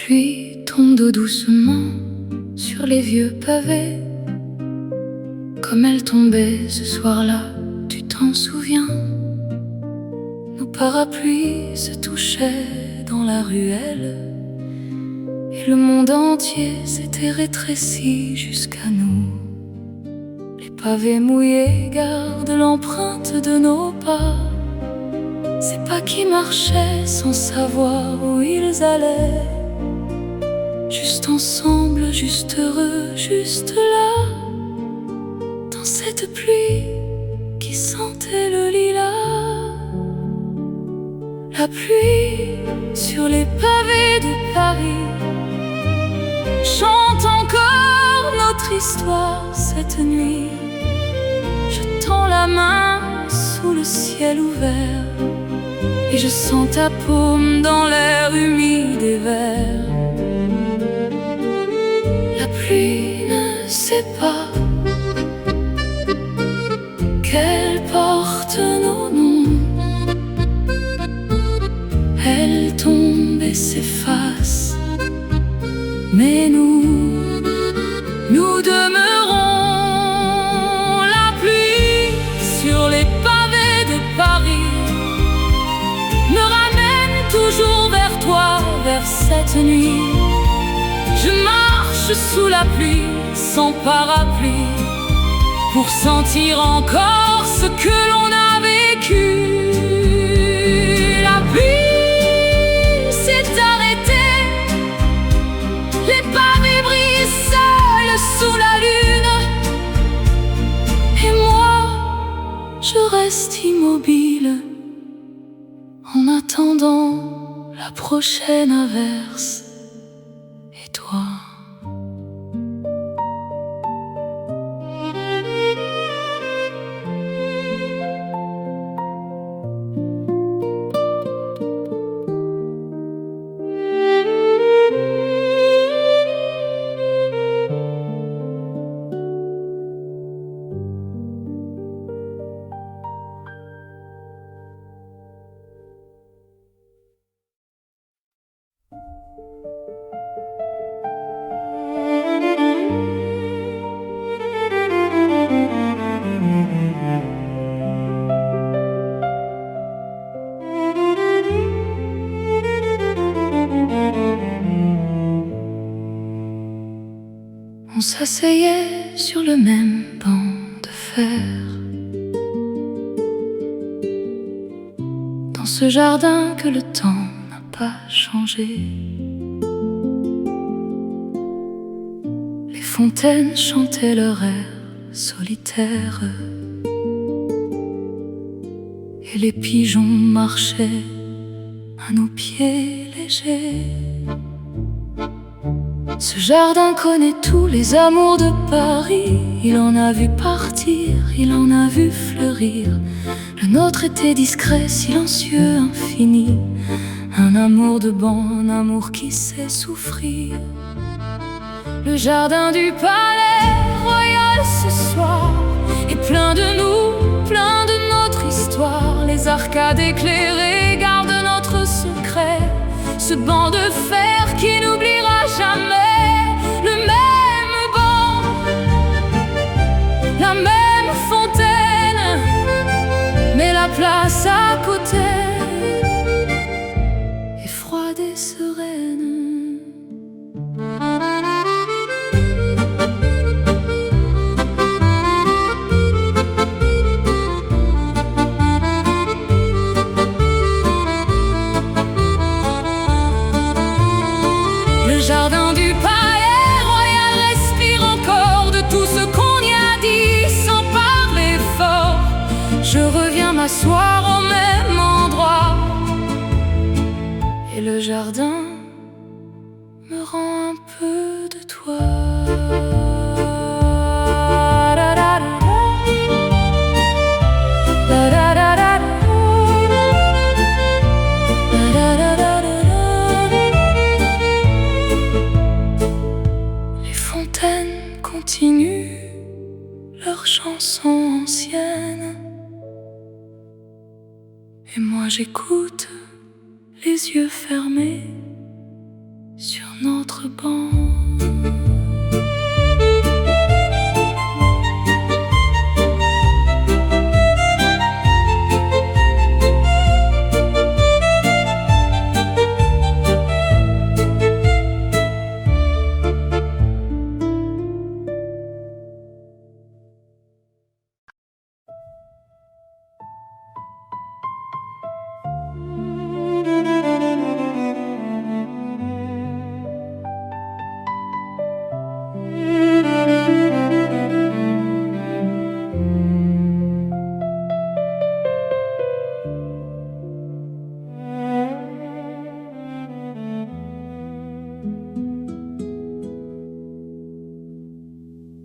pluie tombe doucement sur les vieux pavés, comme elle tombait ce soir-là, tu t'en souviens? Nos parapluies se touchaient dans la ruelle, et le monde entier s'était rétréci jusqu'à nous. Les pavés mouillés gardent l'empreinte de nos pas, ces pas qui marchaient sans savoir où ils allaient, juste ensemble, juste heureux, juste là, dans cette pluie qui sentait le lilas. La pluie sur les pavés de Paris chante encore notre histoire cette nuit. Je tends la main sous le ciel ouvert et je sens ta paume dans l'air humide et vert. La pluie ne sait pas qu'elle porte nos noms. Elle tombe et s'efface, mais nous demeurons. La pluie sur les pavés de Paris me ramène toujours vers toi, vers cette nuit. Je marche sous la pluie, sans parapluie, pour sentir encore ce que l'on a vécu. La pluie s'est arrêtée, les pavés brillent seuls sous la lune, et moi, je reste immobile en attendant la prochaine averse. Et toi? On s'asseyait sur le même banc de fer, dans ce jardin que le temps n'a pas changé. Les fontaines chantaient leur air solitaire, et les pigeons marchaient à nos pieds légers. Ce jardin connaît tous les amours de Paris. Il en a vu partir, il en a vu fleurir. Le nôtre était discret, silencieux, infini. Un amour de banc, un amour qui sait souffrir. Le jardin du palais royal ce soir est plein de nous, plein de notre histoire. Les arcades éclairées gardent notre secret, ce banc de fer qui n'oubliera jamais. Le même banc, la même fontaine, mais la place à côté est froide et sereine. Le jardin du palais royal respire encore de tout ce qu'on y a dit sans parler fort. Je reviens m'asseoir au même endroit, et le jardin me rend un peu de toi. Continuent leurs chansons anciennes, et moi j'écoute les yeux fermés sur notre banc.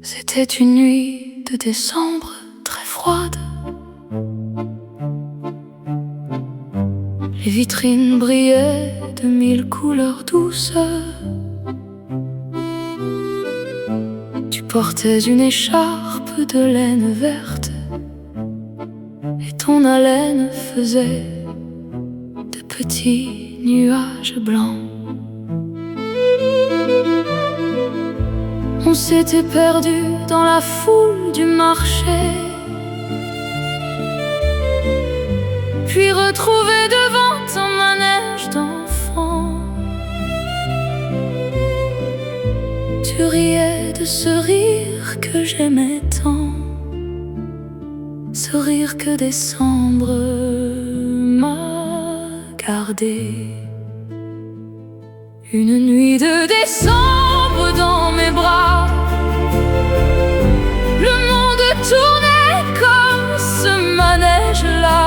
C'était une nuit de décembre très froide. Les vitrines brillaient de 1000 couleurs douces. Tu portais une écharpe de laine verte et ton haleine faisait de petits nuages blancs. On s'était perdu dans la foule du marché, puis retrouvé devant un manège d'enfants. Tu riais de ce rire que j'aimais tant, ce rire que décembre m'a gardé. Une nuit de décembre dans mes bras, le monde tournait comme ce manège-là.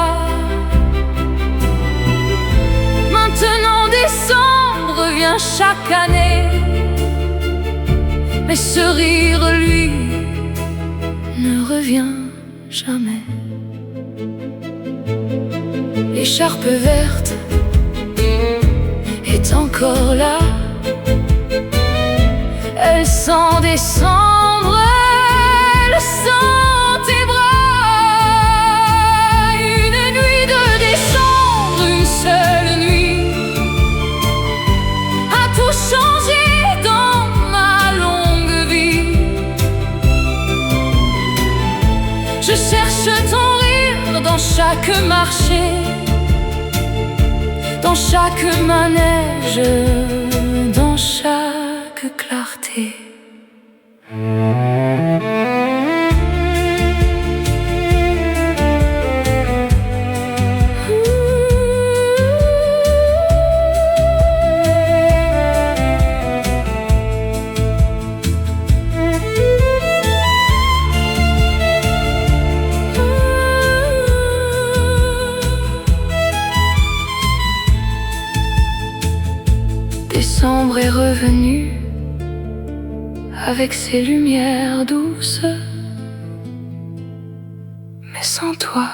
Maintenant décembre vient chaque année, mais ce rire, lui, ne revient jamais. L'écharpe verte est encore là, elle sent décembre, elle sent tes bras. Une nuit de décembre, une seule nuit, a tout changé dans ma longue vie. Je cherche ton rire dans chaque marché, dans chaque manège, dans chaque clarté. Décembre est revenu avec ses lumières douces, mais sans toi,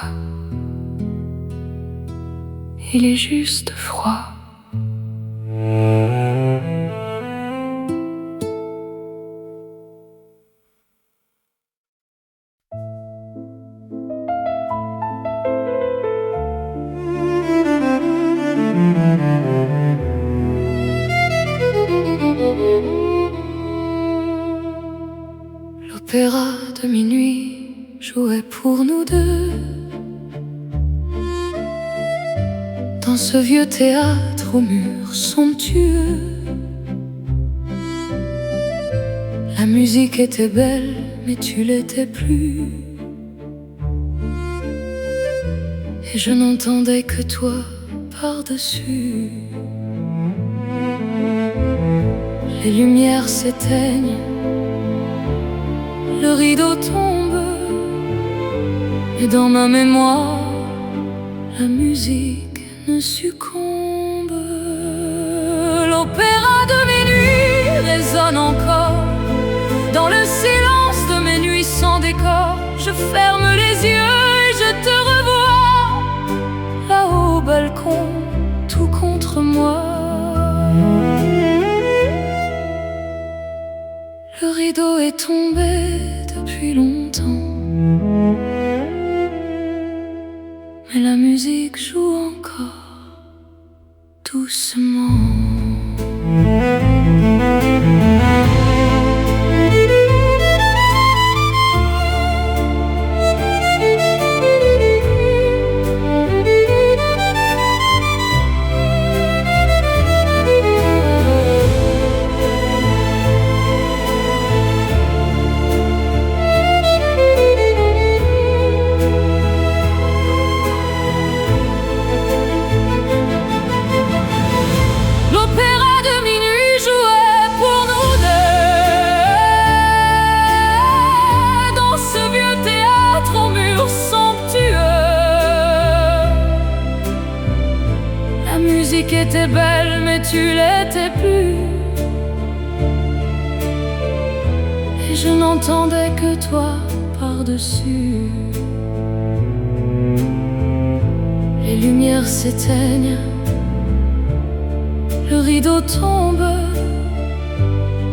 il est juste froid. L'opéra de minuit jouait pour nous deux dans ce vieux théâtre aux murs somptueux. La musique était belle, mais tu l'étais plus, et je n'entendais que toi par-dessus. Les lumières s'éteignent, le rideau tombe, et dans ma mémoire, la musique ne succombe. L'opéra de mes nuits résonne encore dans le silence de mes nuits sans décor. Je ferme les yeux et je te revois là-haut au balcon, tout contre moi. Le rideau est tombé depuis longtemps, mais la musique joue encore doucement. musique était belle, mais tu l'étais plus. Et je n'entendais que toi par-dessus. Les lumières s'éteignent, le rideau tombe,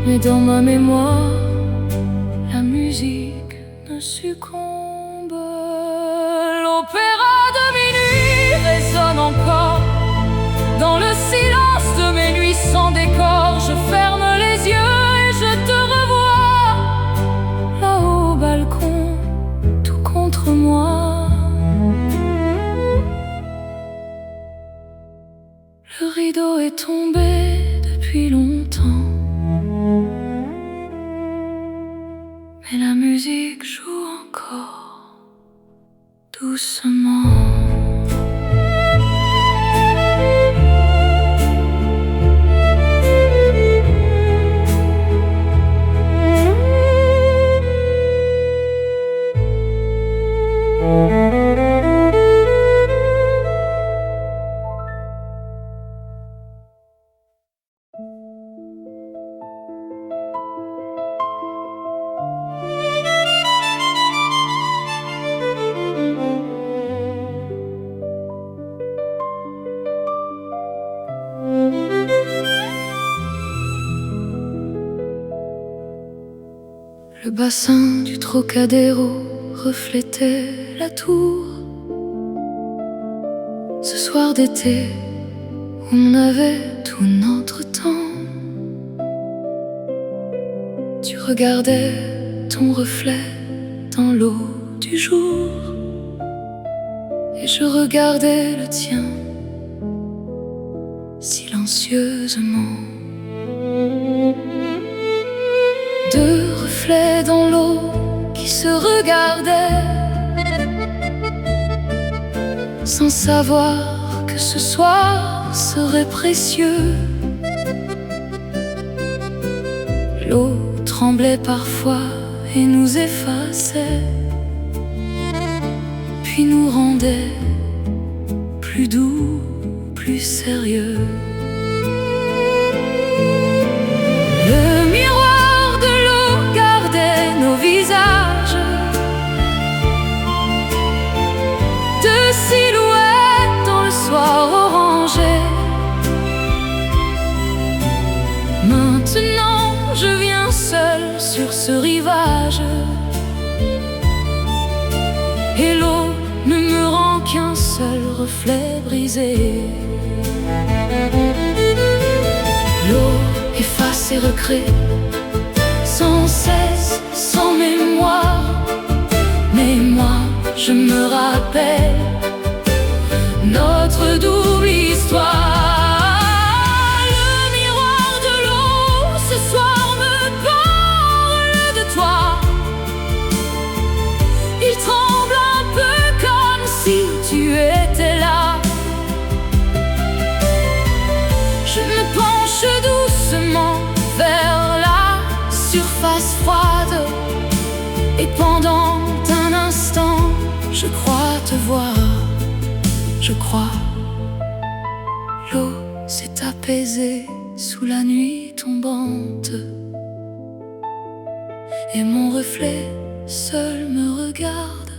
mais dans ma mémoire, la musique ne succombe. L'opéra de minuit résonne encore dans le silence de mes nuits sans décor. Je ferme les yeux et je te revois là-haut au balcon, tout contre moi. Le rideau est tombé depuis longtemps, mais la musique joue encore doucement. Le bassin du Trocadéro reflétait la tour. Ce soir d'été où on avait tout notre temps, tu regardais ton reflet dans l'eau du jour, et je regardais le tien silencieusement. Deux reflets dans l'eau qui se regardaient, sans savoir que ce soir serait précieux. L'eau tremblait parfois et nous effaçait, puis nous rendait plus doux, plus sérieux. Le miroir de l'eau gardait nos visages, deux silhouettes dans le soir orangé. Maintenant je viens seul sur ce rivage, et l'eau ne me rend qu'un seul reflet brisé. L'eau efface et recrée, sans cesse, sans mémoire. Mais moi, je me rappelle notre double histoire. Le miroir de l'eau, ce soir, me parle de toi. Il tremble un peu comme si tu étais là. Je me penche doucement vers la surface froide, et pendant un instant, je crois te voir. Je crois. L'eau s'est apaisée sous la nuit tombante, et mon reflet seul me regarde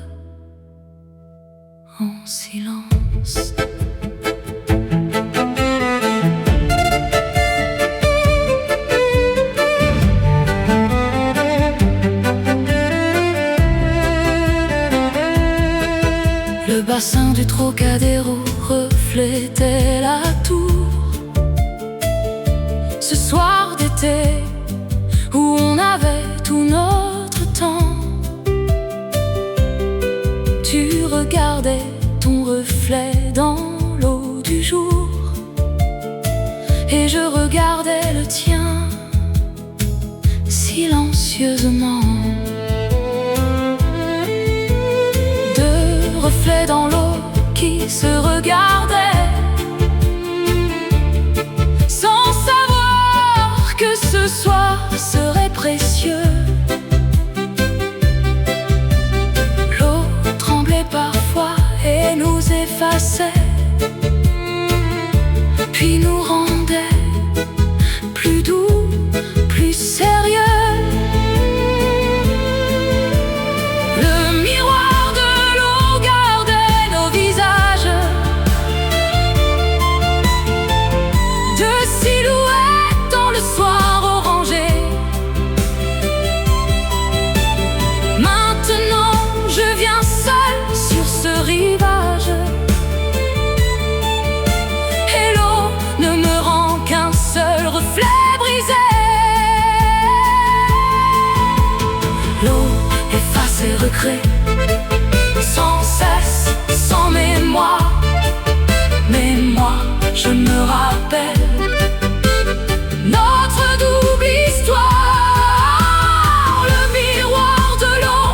en silence. Le bassin du Trocadéro reflétait la tour. Ce soir d'été où on avait tout notre temps, tu regardais ton reflet dans l'eau du jour, et je regardais le tien silencieusement. Reflets dans l'eau qui se regardaient, sans savoir que ce soir serait précieux. L'eau tremblait parfois et nous effaçait, regret, sans cesse, sans mémoire. Mais moi, je me rappelle notre double histoire. Le miroir de l'eau,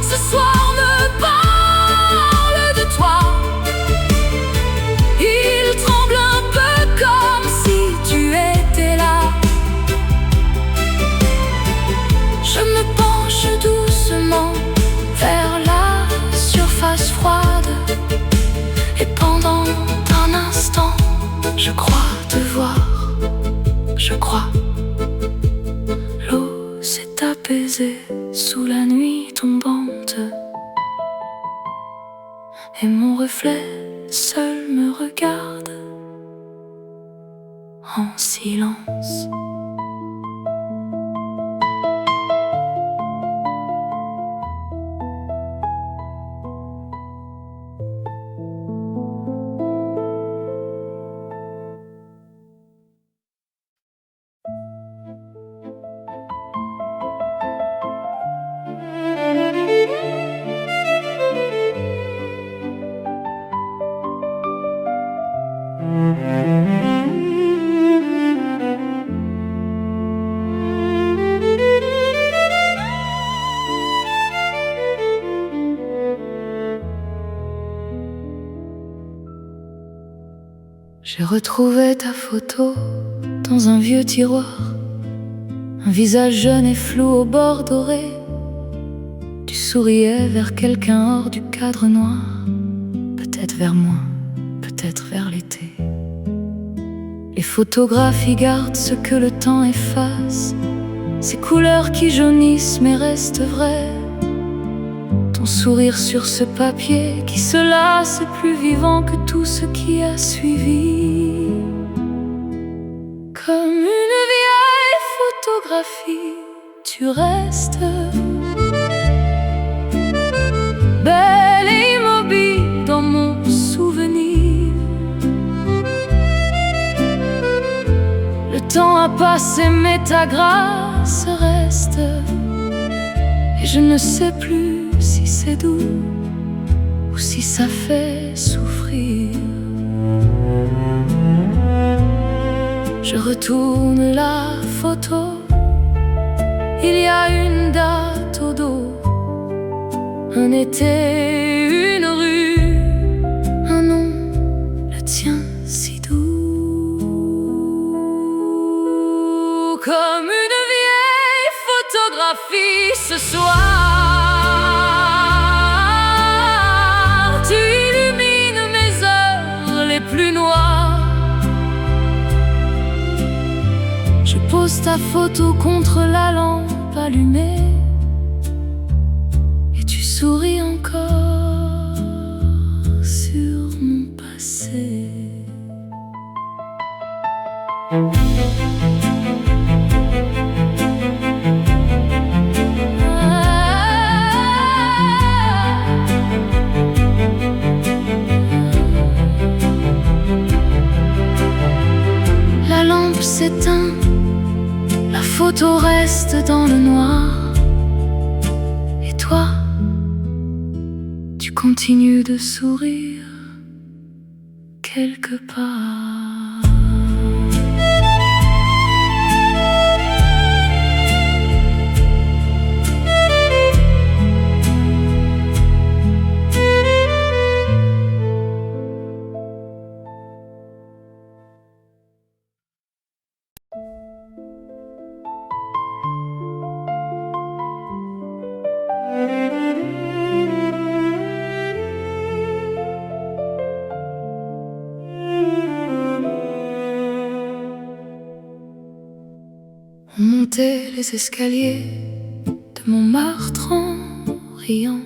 ce soir me parle de toi. Il tremble un peu comme si tu étais là. Je me penche doucement vers la surface froide, et pendant un instant, je crois te voir. Je crois. L'eau s'est apaisée sous la nuit tombante, et mon reflet seul me regarde en silence. J'ai retrouvé ta photo dans un vieux tiroir, un visage jeune et flou au bord doré. Tu souriais vers quelqu'un hors du cadre noir, peut-être vers moi, peut-être vers l'été. Les photographies gardent ce que le temps efface, ces couleurs qui jaunissent mais restent vraies. Ton sourire sur ce papier qui se lasse est plus vivant que tout ce qui a suivi. Comme une vieille photographie, tu restes belle et immobile dans mon souvenir. Le temps a passé mais ta grâce reste, et je ne sais plus si c'est doux ou si ça fait souffrir. Je retourne la photo, il y a une date au dos, un été, une rue, un nom, le tien si doux. Comme une vieille photographie ce soir, tu illumines mes heures les plus noires. Je pose ta photo contre la lampe allumée, et tu souris encore sur mon passé. La lampe s'éteint, la photo reste dans le noir, et toi, tu continues de sourire quelque part. On montait les escaliers de Montmartre en riant.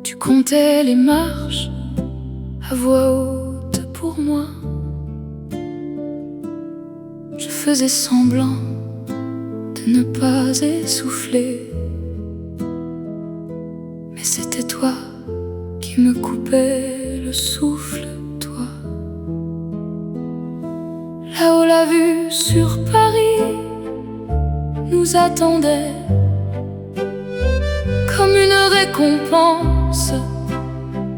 Tu comptais les marches à voix haute pour moi. Je faisais semblant de ne pas essouffler, mais c'était toi qui me coupais le souffle, toi. Là-haut la vue sur Paris nous attendait, récompense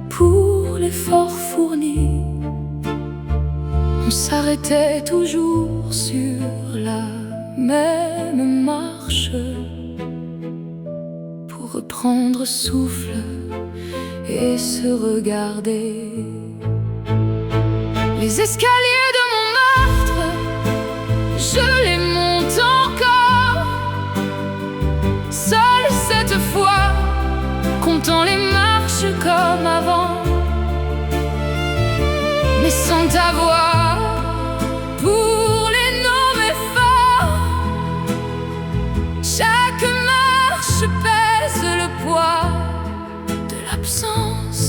pour l'effort fourni. On s'arrêtait toujours sur la même marche pour reprendre souffle et se regarder. Les escaliers de Montmartre, je les monte encore, seul cette fois, comptant les marches comme avant, mais sans t'avoir pour les nommer fort. Chaque marche pèse le poids de l'absence.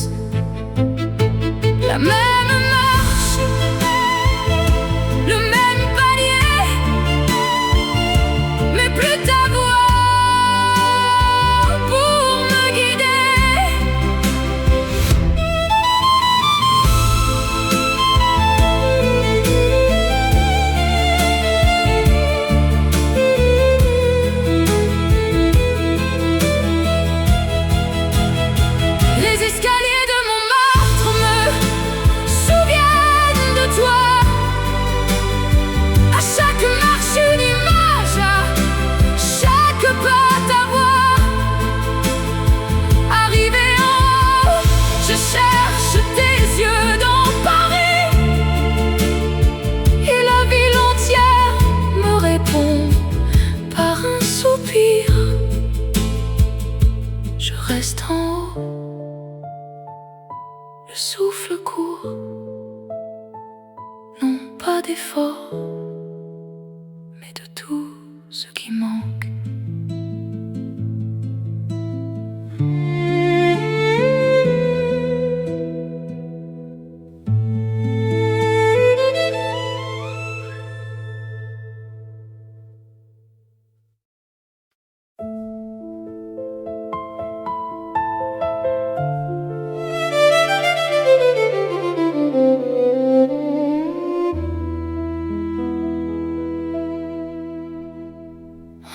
La même marche, le même palier, mais plus ta voix pour me guider. Les escaliers de Montmartre me souviennent de toi. À chaque marche une image, à chaque pas ta voix. Arrivé en haut, je cherche tes yeux dans Paris, et la ville entière me répond par un soupir. Je reste en haut, le souffle court, non pas d'effort, mais de tout ce qui manque.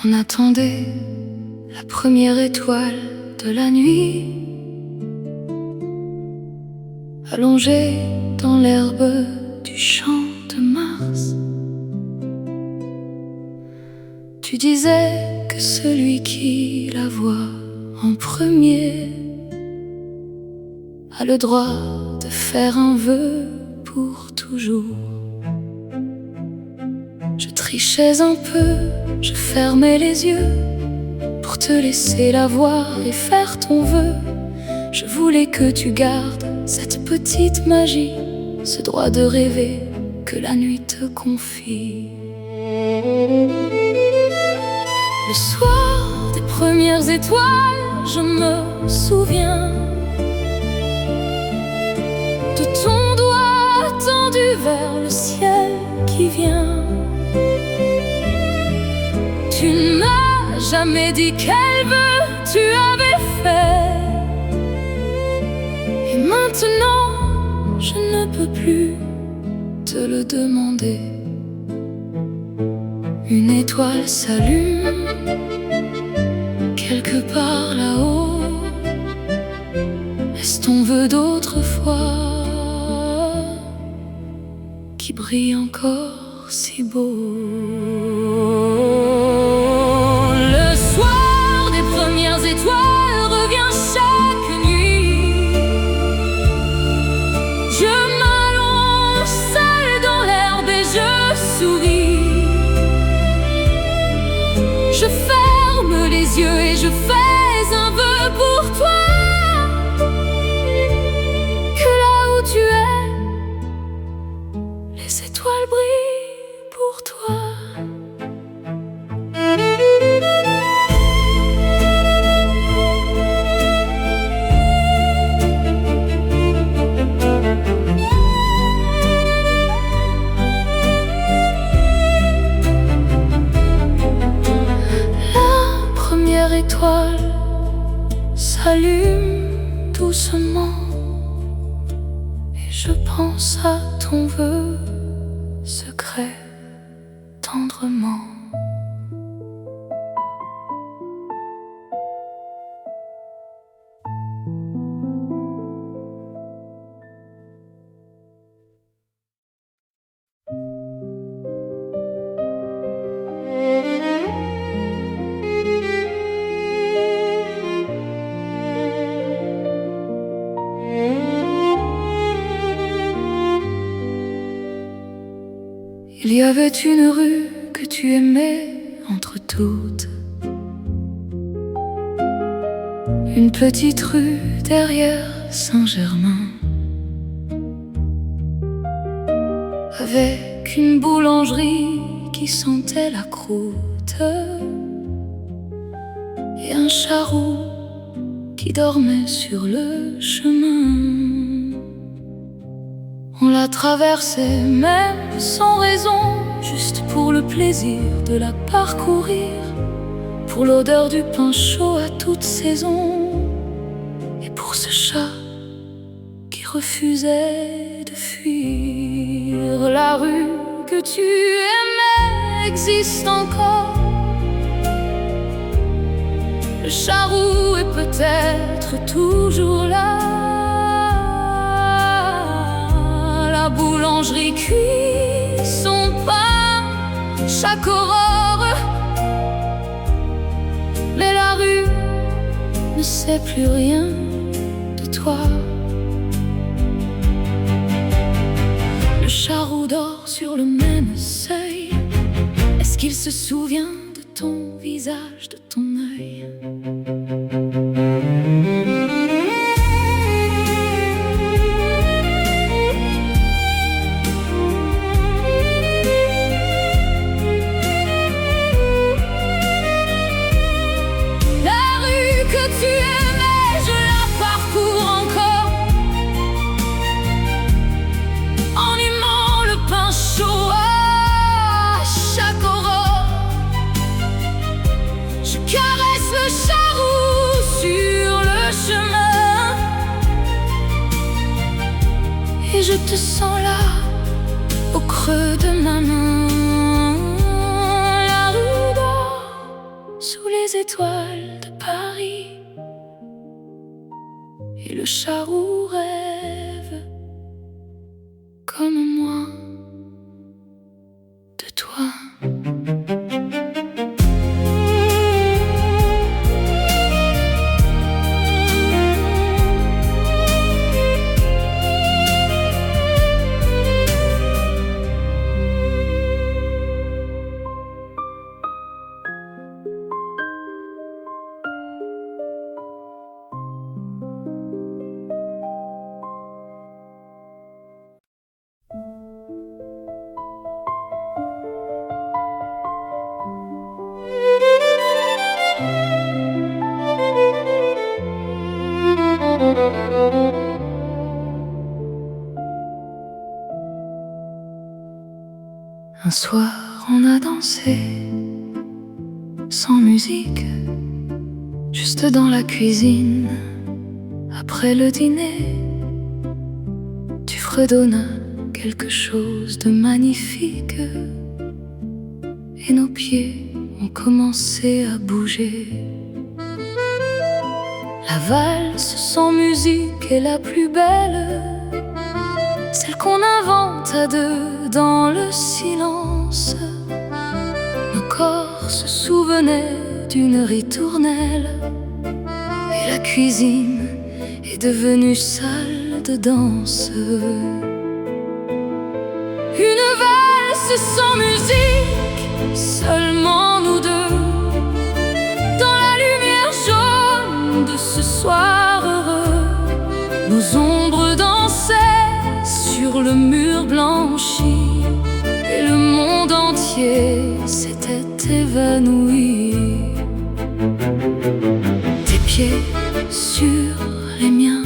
On attendait la première étoile de la nuit, allongée dans l'herbe du champ de Mars. Tu disais que celui qui la voit en premier a le droit de faire un vœu pour toujours. Je trichais un peu, je fermais les yeux pour te laisser la voir et faire ton vœu. Je voulais que tu gardes cette petite magie, ce droit de rêver que la nuit te confie. Le soir des premières étoiles, je me souviens de ton doigt tendu vers le ciel qui vient. Tu ne m'as jamais dit quel vœu tu avais fait, et maintenant je ne peux plus te le demander. Une étoile s'allume quelque part là-haut. Est-ce ton vœu d'autrefois qui brille encore si beau? Le soir des premières étoiles revient chaque nuit. Je m'allonge seule dans l'herbe et je souris. Je ferme les yeux et je fais un vœu pour toi, que là où tu es, les étoiles brillent pour toi. Étoile s'allume doucement et je pense à ton vœu secret tendrement. Il y avait une rue que tu aimais entre toutes, une petite rue derrière Saint-Germain, avec une boulangerie qui sentait la croûte et un charrou qui dormait sur le chemin. On la traversait même sans raison, juste pour le plaisir de la parcourir, pour l'odeur du pain chaud à toute saison, et pour ce chat qui refusait de fuir. La rue que tu aimais existe encore, le charrou est peut-être toujours là, la boulangerie cuit son pain chaque aurore, mais la rue ne sait plus rien de toi. Le charrou dort sur le même seuil. Est-ce qu'il se souvient de ton visage, de ton œil? Et je te sens là, au creux de ma main. La rue dort sous les étoiles de Paris, et le charrou rêve comme moi de toi. Un soir on a dansé sans musique, juste dans la cuisine. Après le dîner, tu fredonnas quelque chose de magnifique, et nos pieds ont commencé à bouger. La valse sans musique est la plus belle, celle qu'on invente à deux dans le silence. Nos corps se souvenaient d'une ritournelle, et la cuisine est devenue salle de danse. Une valse sans musique, seulement nous deux, dans la lumière jaune de ce soir heureux. Nos ombres dansaient sur le mur blanchi, et le monde entier s'était évanoui. Tes pieds sur les miens,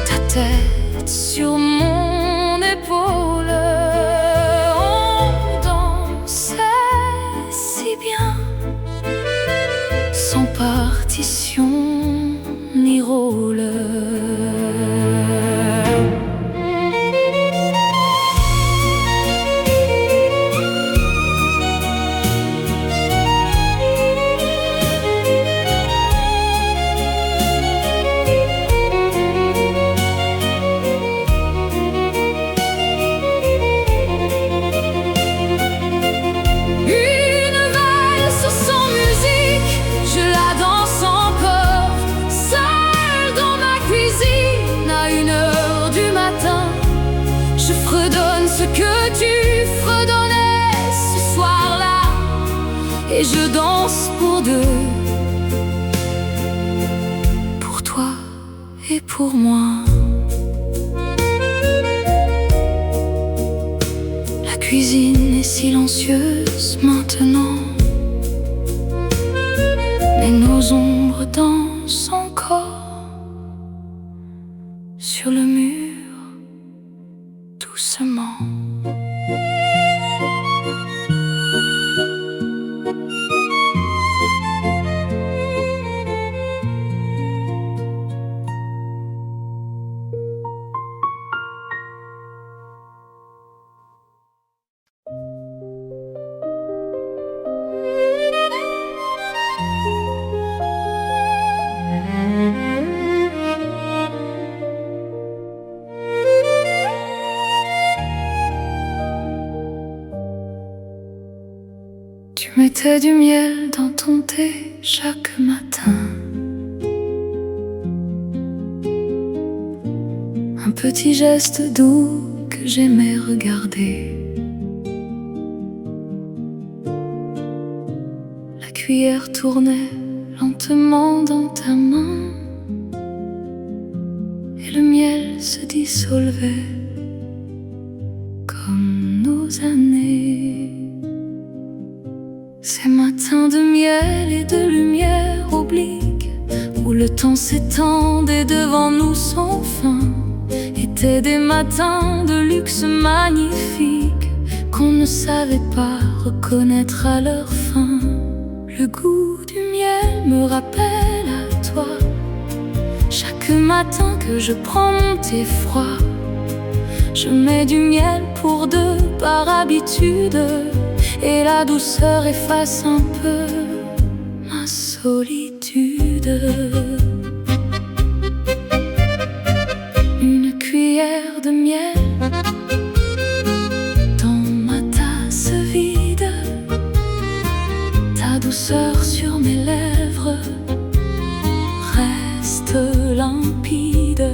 ta tête sur mon épaule, on dansait si bien, sans partition ni rôle. Ce que tu et je danse pour deux, pour toi et pour moi. La cuisine est silencieuse maintenant, mais nos ombres dansent encore sur le mur, doucement. Tu mettais du miel dans ton thé chaque matin, un petit geste doux que j'aimais regarder. La cuillère tournait lentement dans ta main et le miel se dissolvait comme nos années. Ces matins de miel et de lumière oblique, où le temps s'étendait devant nous sans fin, étaient des matins de luxe magnifique qu'on ne savait pas reconnaître à leur fin. Le goût du miel me rappelle à toi. Chaque matin que je prends mon thé froid, je mets du miel pour deux par habitude, et la douceur efface un peu ma solitude. Une cuillère de miel dans ma tasse vide, ta douceur sur mes lèvres reste limpide.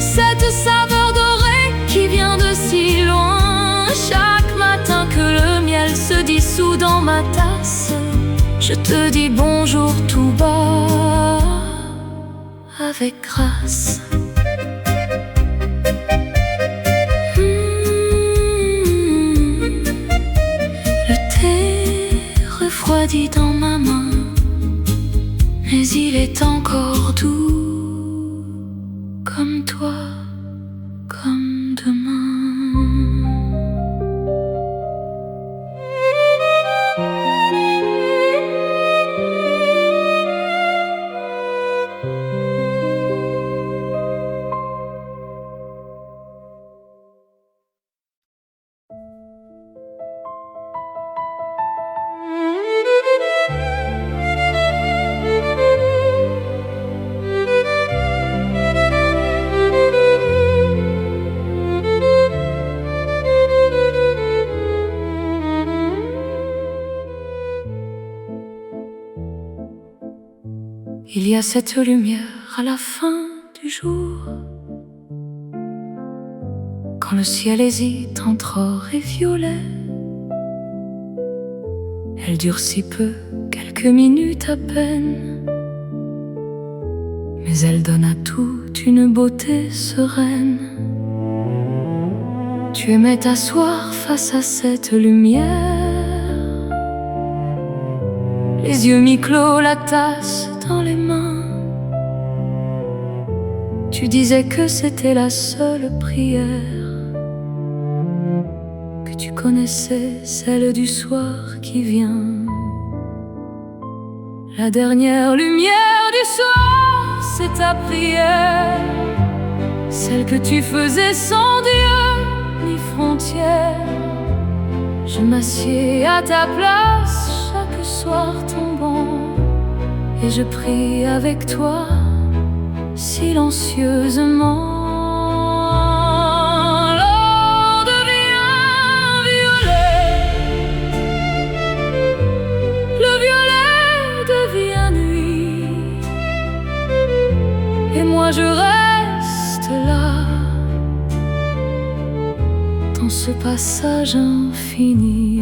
Cette saveur dorée qui vient de si loin. Chaque matin que le miel se dissout dans ma tasse, je te dis bonjour tout bas, avec grâce. Le thé refroidit dans ma main, mais il est encore doux, comme toi, comme demain. Il y a cette lumière à la fin du jour, quand le ciel hésite entre or et violet. Elle dure si peu, quelques minutes à peine, mais elle donne à tout une beauté sereine. Tu aimais t'asseoir face à cette lumière, les yeux mi-clos, la tasse dans les mains. Tu disais que c'était la seule prière que tu connaissais, celle du soir qui vient. La dernière lumière du soir, c'est ta prière, celle que tu faisais sans Dieu ni frontière. Je m'assieds à ta place chaque soir tombant, et je prie avec toi silencieusement. moi je reste là, dans ce passage infini.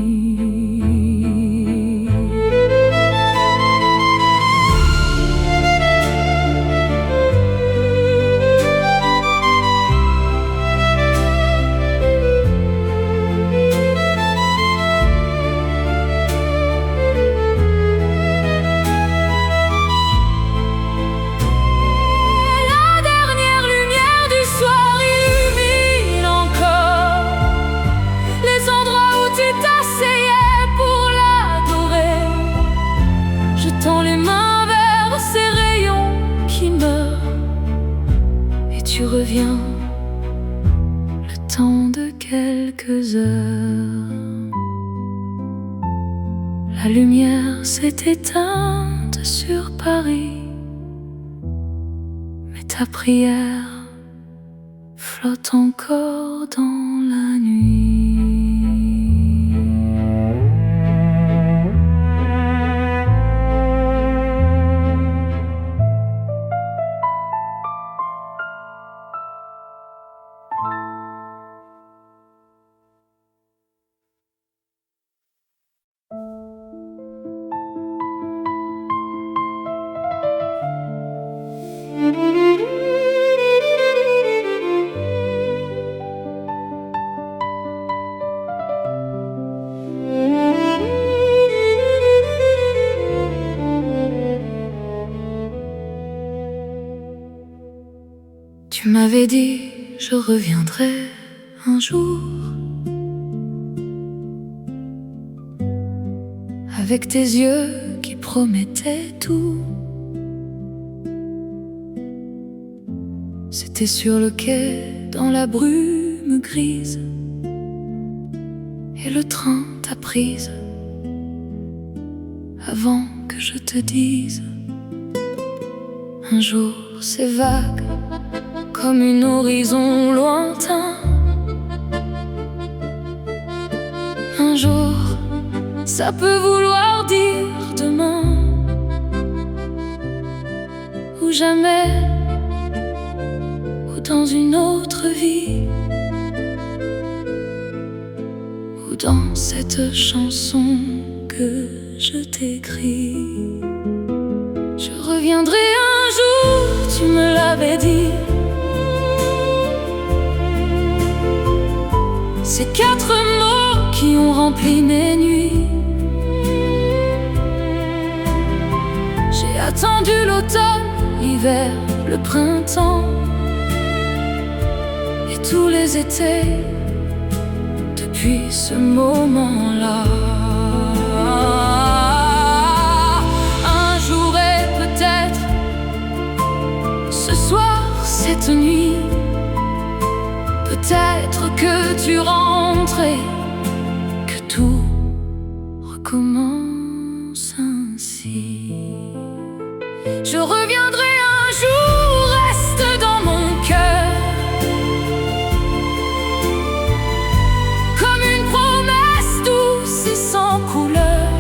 Tu reviens, le temps de quelques heures. La lumière s'est éteinte sur Paris, mais ta prière flotte encore dans la nuit. Tu m'avais dit, je reviendrai un jour, avec tes yeux qui promettaient tout. C'était sur le quai, dans la brume grise, et le train t'a prise, avant que je te dise. Un jour c'est vague, comme un horizon lointain. Un jour, ça peut vouloir dire demain, ou jamais, ou dans une autre vie, ou dans cette chanson que je t'écris. Je reviendrai un jour, tu me l'avais dit. Ces 4 mots qui ont rempli mes nuits. J'ai attendu l'automne, l'hiver, le printemps et tous les étés depuis ce moment-là. Un jour et peut-être ce soir, cette nuit, peut-être que tu rentres et que tout recommence ainsi. Je reviendrai un jour, reste dans mon cœur, comme une promesse douce et sans couleur.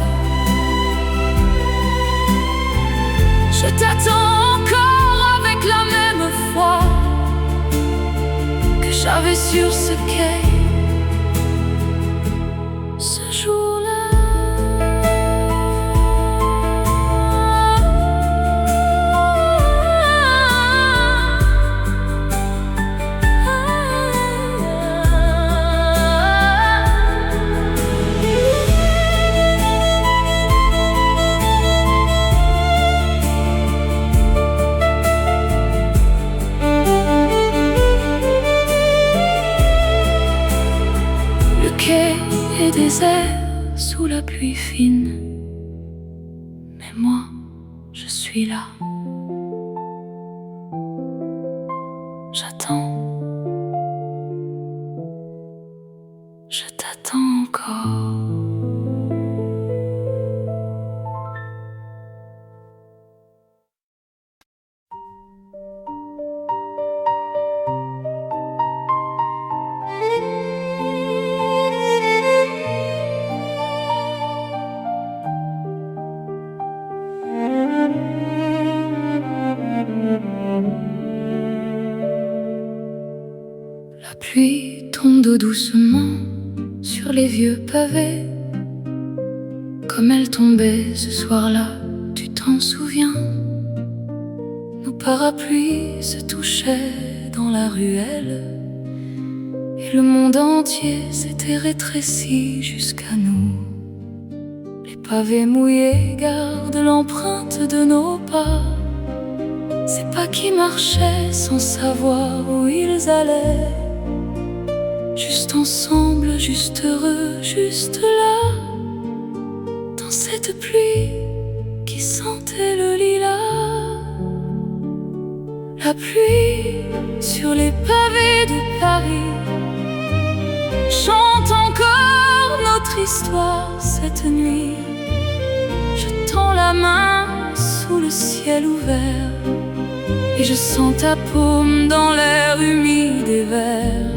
Je t'attends encore avec la même foi que j'avais sur ce quai ce jour-là. Et désert sous la pluie fine, mais moi je suis là. J'attends, je t'attends encore. pluie tombe doucement sur les vieux pavés, comme elle tombait ce soir-là, tu t'en souviens? Nos parapluies se touchaient dans la ruelle, et le monde entier s'était rétréci jusqu'à nous. Les pavés mouillés gardent l'empreinte de nos pas, ces pas qui marchaient sans savoir où ils allaient, juste ensemble, juste heureux, juste là, dans cette pluie qui sentait le lilas. La pluie sur les pavés de Paris chante encore notre histoire cette nuit. Je tends la main sous le ciel ouvert et je sens ta paume dans l'air humide et vert.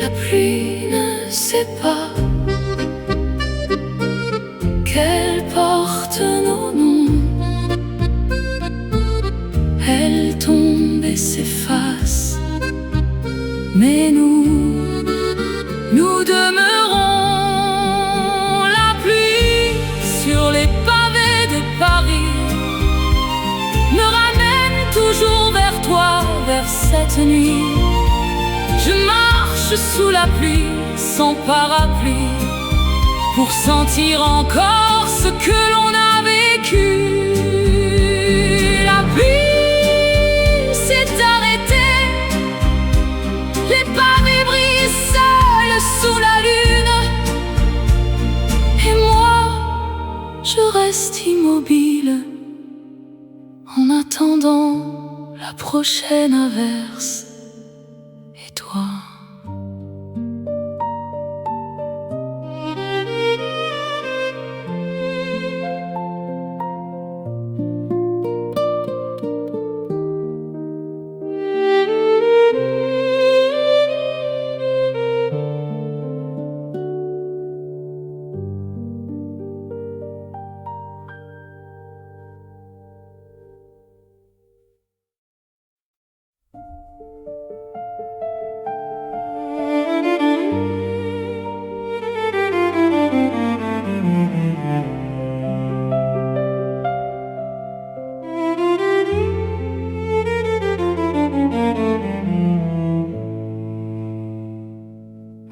La pluie ne sait pas qu'elle porte nos noms. Elle tombe et s'efface, mais nous demeurons. La pluie sur les pavés de Paris me ramène toujours vers toi, vers cette nuit. Je marche sous la pluie, sans parapluie, pour sentir encore ce que l'on a vécu. La pluie s'est arrêtée, les pavés brillent seuls sous la lune, et moi, je reste immobile en attendant la prochaine averse. Et toi?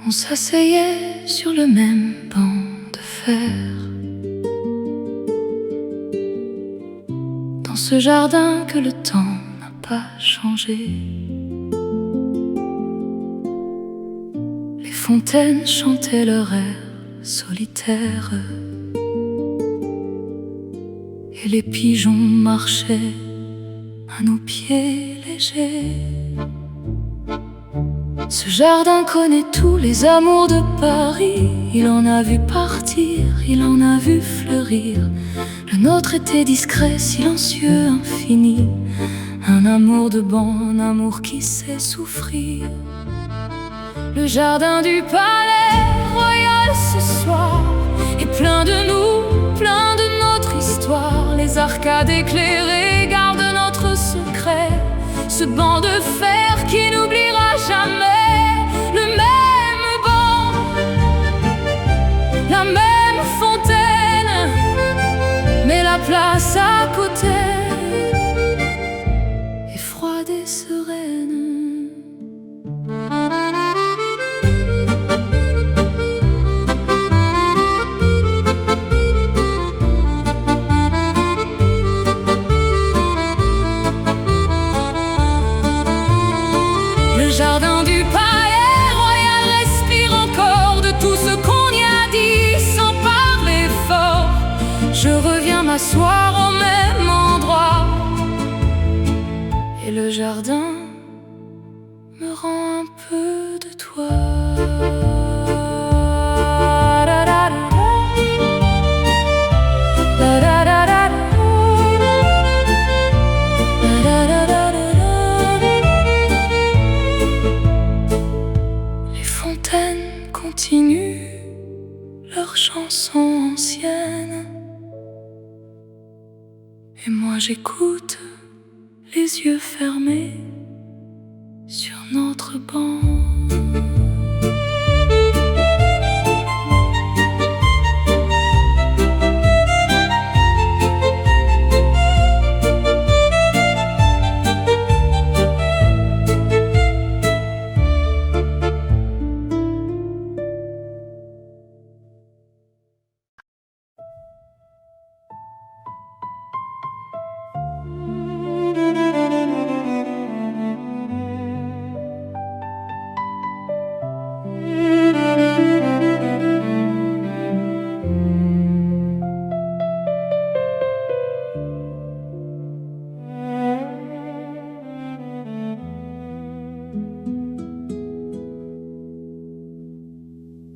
On s'asseyait sur le même banc de fer, dans ce jardin que le temps n'a pas changé. Les fontaines chantaient leur air solitaire, et les pigeons marchaient à nos pieds légers. Ce jardin connaît tous les amours de Paris. Il en a vu partir, il en a vu fleurir. Le nôtre était discret, silencieux, infini. Un amour de banc, un amour qui sait souffrir. Le jardin du palais royal ce soir est plein de nous, plein de notre histoire. Les arcades éclairées gardent notre secret, ce banc de fer qui n'oubliera jamais. Le même banc, la même fontaine, mais la place à côté est froide et sereine. Le jardin du palais royal respire encore de tout ce qu'on y a dit sans parler fort. Je reviens m'asseoir au même endroit, et le jardin me rend un peu de toi. Continuent leurs chansons anciennes, et moi j'écoute les yeux fermés sur notre banc.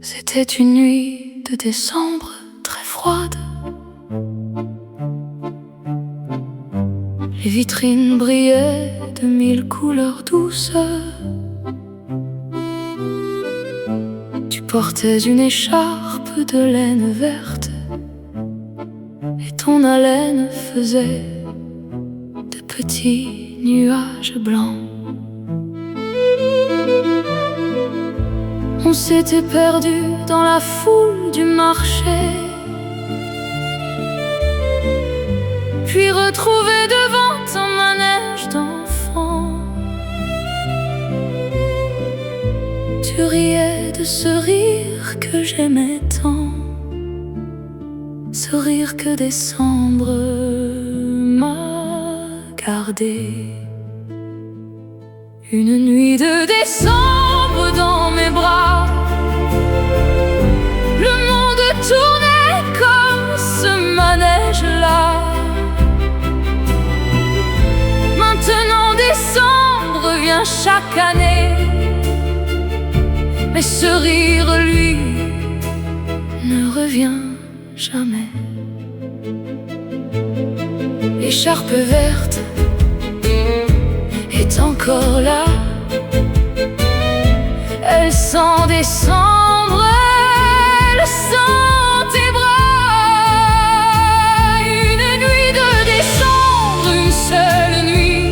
C'était une nuit de décembre très froide. Les vitrines brillaient de 1000 couleurs douces. Tu portais une écharpe de laine verte et ton haleine faisait de petits nuages blancs. On s'était perdu dans la foule du marché, puis retrouvé devant un manège d'enfants. Tu riais de ce rire que j'aimais tant, ce rire que décembre m'a gardé. Une nuit de décembre dans mes bras, le monde tournait comme ce manège-là. Maintenant décembre revient chaque année, mais ce rire, lui, ne revient jamais. L'écharpe verte est encore là, elle sent décembre, elle sent tes bras. Une nuit de décembre, une seule nuit,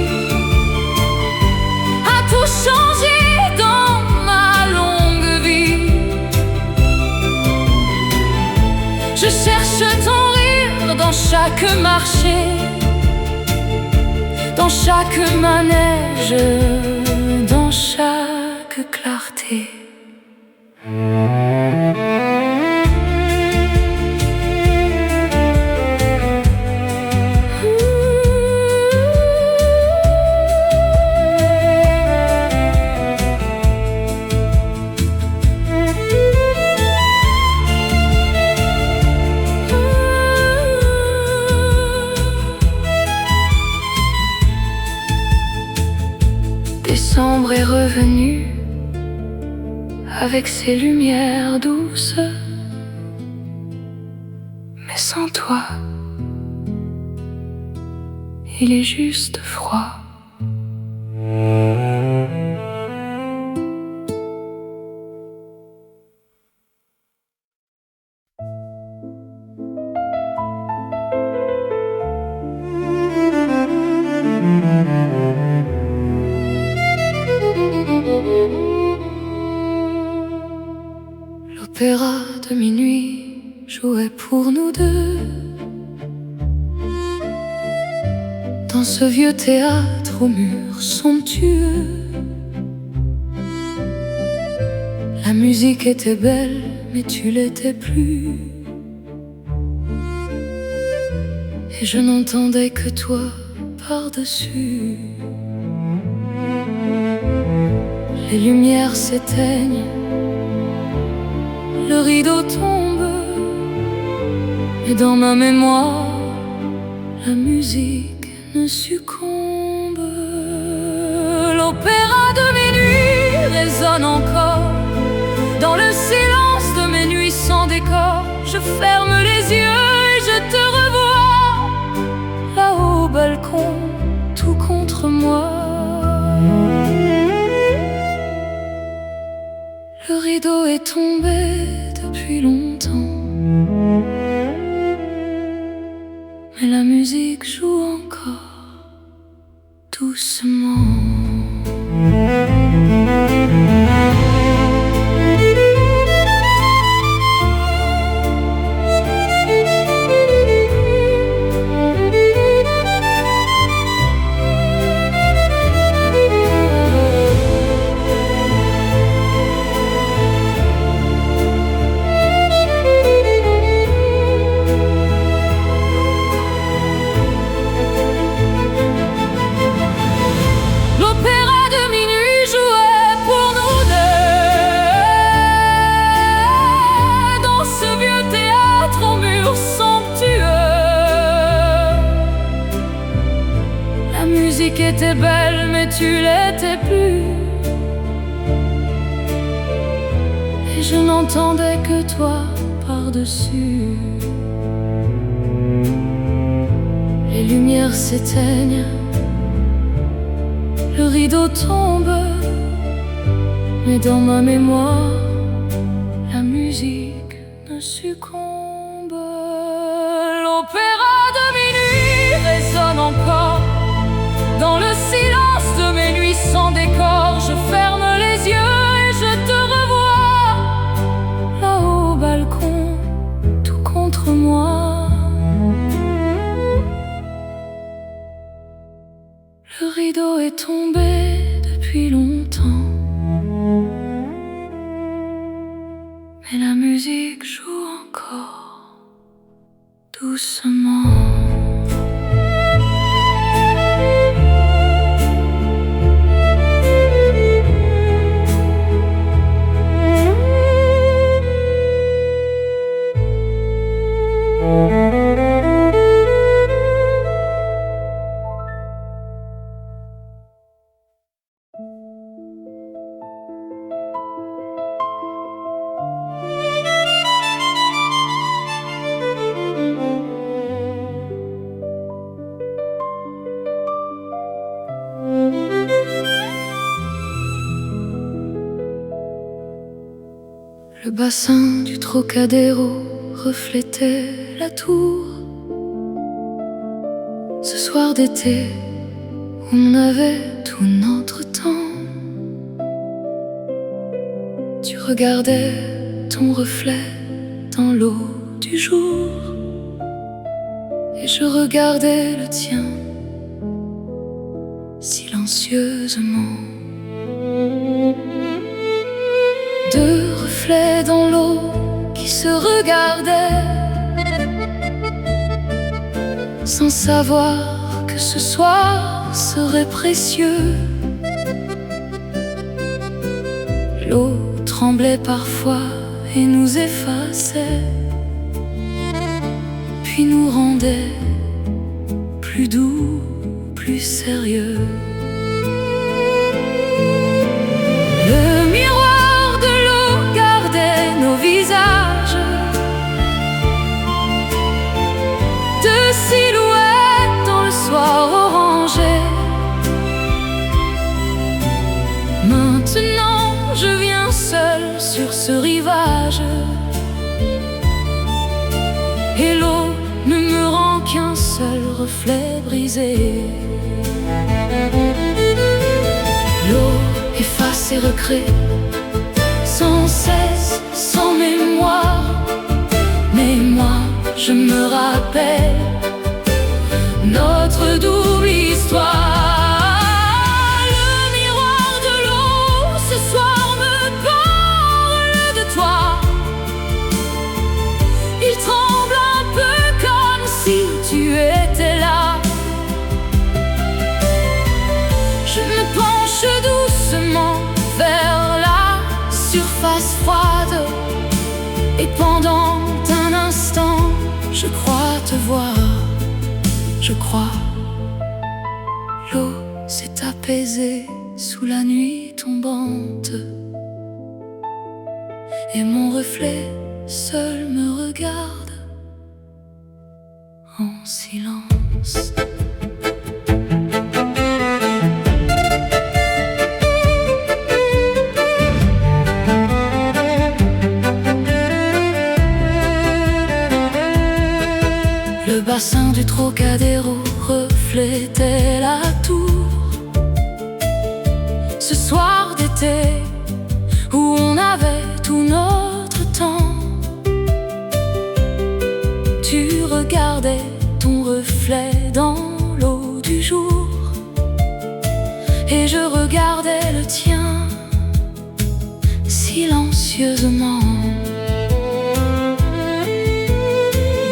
a tout changé dans ma longue vie. Je cherche ton rire dans chaque marché, dans chaque manège, dans chaque clarté. Décembre est revenu avec ses lumières douces, mais sans toi, il est juste froid. L'opéra de minuit jouait pour nous deux dans ce vieux théâtre aux murs somptueux. La musique était belle, mais tu l'étais plus, et je n'entendais que toi par-dessus. Les lumières s'éteignent, le rideau tombe, et dans ma mémoire, la musique ne succombe. L'opéra de mes nuits résonne encore dans le silence de mes nuits sans décor. Je ferme les yeux et je te revois là-haut au balcon, tout contre moi. Le rideau est tombé depuis longtemps, mais la musique joue encore doucement. Était belle mais tu l'étais plus, et je n'entendais que toi par-dessus. Les lumières s'éteignent, le rideau tombe, mais dans ma mémoire la musique ne succombe. L'opéra de minuit résonne encore dans le silence de mes nuits sans décor. Je ferme les yeux et je te revois là-haut au balcon, tout contre moi. Le rideau est tombé depuis longtemps, mais la musique joue encore doucement. Le bassin du Trocadéro reflétait la tour. Ce soir d'été, on avait tout notre temps. Tu regardais ton reflet dans l'eau du jour, et je regardais le tien silencieusement. Deux reflets dans l'eau qui se regardaient, sans savoir que ce soir serait précieux. L'eau tremblait parfois et nous effaçait, puis nous rendait plus doux, plus sérieux. Le miroir de l'eau gardait nos visages, de silhouettes dans le soir orangé. Maintenant je viens seul sur ce rivage, et l'eau ne me rend qu'un seul reflet brisé. L'eau efface et recrée, sans cesse, sans mémoire. Mais moi, je me rappelle notre double histoire. Le miroir de l'eau, ce soir, me parle de toi. Il tremble un peu comme si tu étais là. Je me penche doucement vers la surface froide, et pendant un instant, je crois te voir. Je crois. L'eau s'est apaisée sous la nuit tombante, et mon reflet seul me regarde en silence. Le bassin du Trocadéro reflétait la tour. Ce soir d'été, où on avait tout notre temps. Tu regardais ton reflet dans l'eau du jour, et je regardais le tien silencieusement.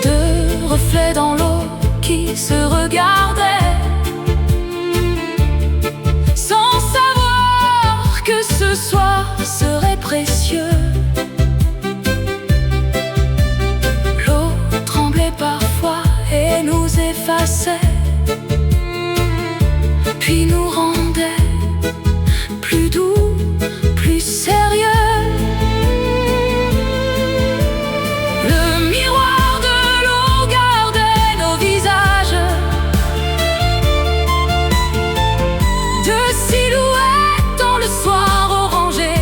Deux reflets dans l'eau qui se regardaient, sans savoir que ce soir serait précieux. L'eau tremblait parfois et nous effaçait, puis nous rendait plus doux, plus sérieux. Le miroir de l'eau gardait nos visages, deux silhouettes dans le soir orangé.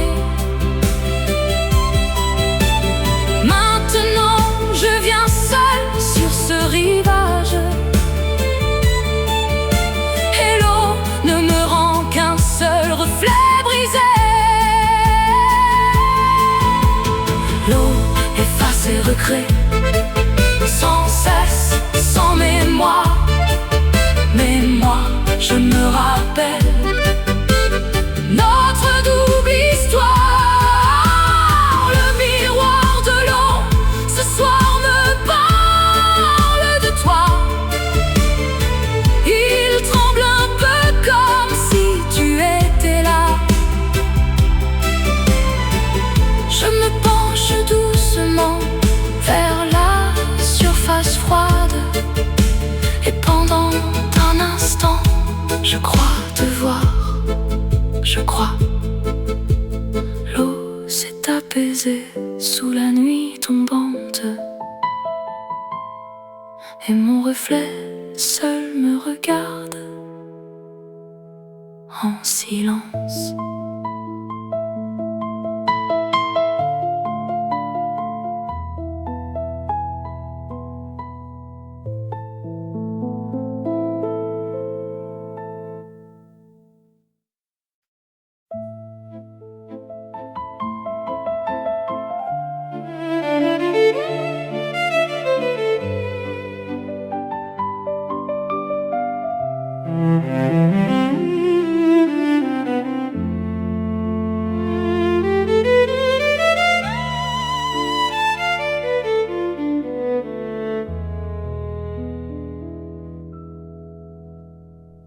Maintenant je viens seul sur ce rivage, et l'eau ne me rend qu'un seul reflet brisé. L'eau efface et recrée, sans cesse, sans mémoire. Mais moi, je me rappelle notre double histoire. Le miroir de l'eau, ce soir me parle de toi. Il tremble un peu comme si tu étais là. Je me penche doucement vers la surface froide, et pendant un instant, je crois te voir. Je crois. L'eau s'est apaisée sous la nuit tombante, et mon reflet seul me regarde en silence.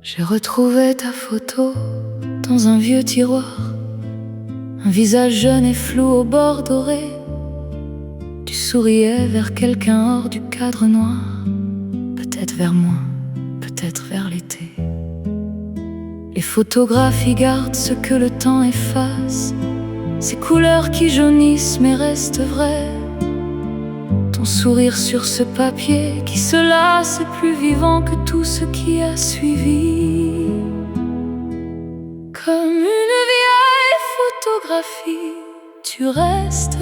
J'ai retrouvé ta photo dans un vieux tiroir, un visage jeune et flou au bord doré. Tu souriais vers quelqu'un hors du cadre noir, peut-être vers moi, peut-être vers l'été. Les photographies gardent ce que le temps efface, ces couleurs qui jaunissent mais restent vraies. Ton sourire sur ce papier qui se lasse est plus vivant que tout ce qui a suivi. Comme une vieille photographie, tu restes